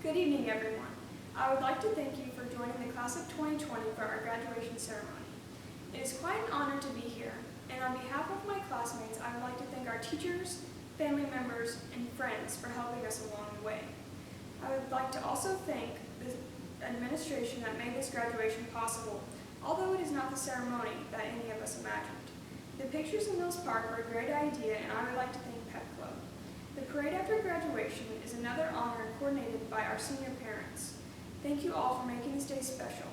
Good evening, everyone. I would like to thank you for joining the class of 2020 for our graduation ceremony. It is quite an honor to be here, and on behalf of my classmates, I would like to thank our teachers, family members, and friends for helping us along the way. I would like to also thank the administration that made this graduation possible, although it is not the ceremony that any of us imagined. The pictures in Mills Park were a great idea, and I would like to thank Pep Club. The parade after graduation is another honor coordinated by our senior parents. Thank you all for making this day special.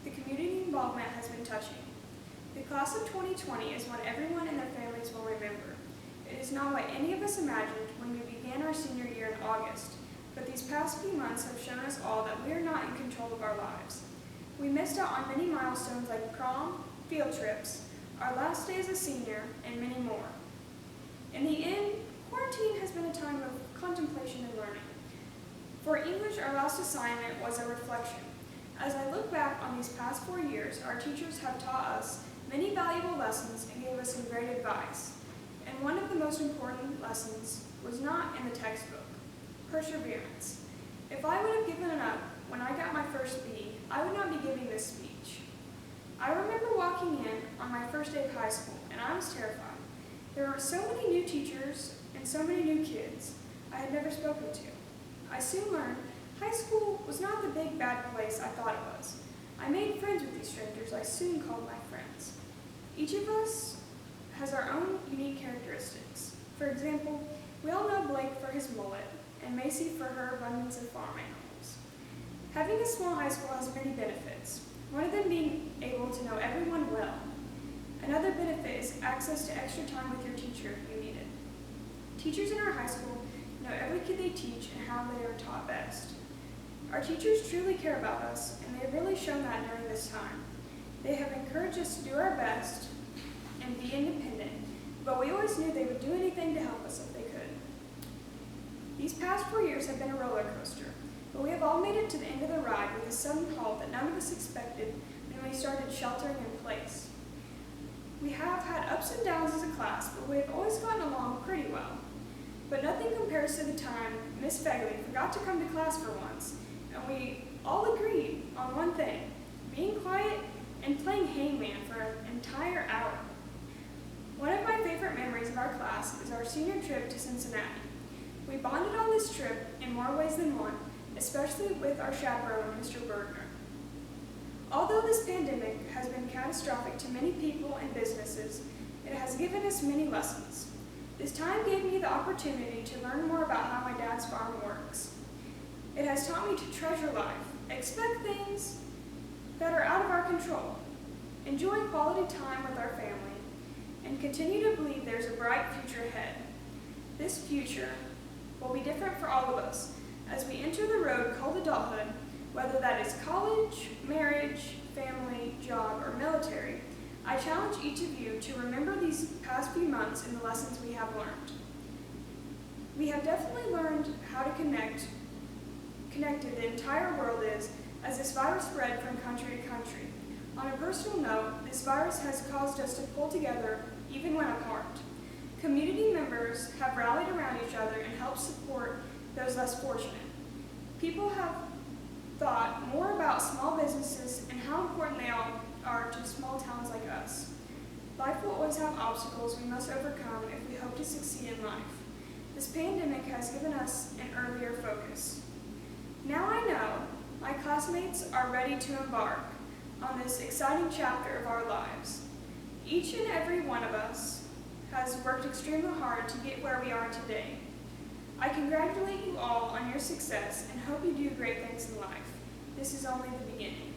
The community involvement has been touching. The class of 2020 is one everyone and their families will remember. It is not what any of us imagined when we began our senior year in August, but these past few months have shown us all that we are not in control of our lives. We missed out on many milestones like prom, field trips, our last day as a senior, and many more. In the end, quarantine has been a time of contemplation and learning. For English, our last assignment was a reflection. As I look back on these past 4 years, our teachers have taught us many valuable lessons and gave us some great advice. And one of the most important lessons was not in the textbook: perseverance. If I would have given up when I got my first B, I would not be giving this speech. I remember walking in on my first day of high school, and I was terrified. There were so many new teachers and so many new kids I had never spoken to. I soon learned high school was not the big bad place I thought it was. I made friends with these strangers I soon called my friends. Each of us has our own unique characteristics. For example, we all know Blake for his mullet and Macy for her abundance of farm animals. Having a small high school has many benefits, one of them being able to know everyone well. Another benefit is access to extra time with your teacher if you need it. Teachers in our high school know every kid they teach and how they are taught best. Our teachers truly care about us, and they have really shown that during this time. They have encouraged us to do our best and be independent, but we always knew they would do anything to help us if they could. These past 4 years have been a roller coaster, but we have all made it to the end of the ride with a sudden halt that none of us expected when we started sheltering in place. We have had ups and downs as a class, but we have always gotten along pretty well. But nothing compares to the time Miss Fegley forgot to come to class for once, and we all agreed on one thing: being quiet and playing hangman for an entire hour. One of my favorite memories of our class is our senior trip to Cincinnati. We bonded on this trip in more ways than one, especially with our chaperone, Mr. Bergner. Although this pandemic has been catastrophic to many people and businesses, it has given us many lessons. This time gave me the opportunity to learn more about how my dad's farm works. It has taught me to treasure life, expect things that are out of our control, enjoy quality time with our family, and continue to believe there's a bright future ahead. This future will be different for all of us as we enter the road called adulthood, whether that is college, marriage, family, job, or military. I challenge each of you to remember these past few months and the lessons we have learned. We have definitely learned how to connected the entire world is as this virus spread from country to country. On a personal note, this virus has caused us to pull together even when apart. Community members have rallied around each other and helped support those less fortunate. People have thought more about small businesses and how important they all are to small towns like us. Life will always have obstacles we must overcome if we hope to succeed in life. This pandemic has given us an earlier focus. Now I know my classmates are ready to embark on this exciting chapter of our lives. Each and every one of us has worked extremely hard to get where we are today. I congratulate you all on your success and hope you do great things in life. This is only the beginning.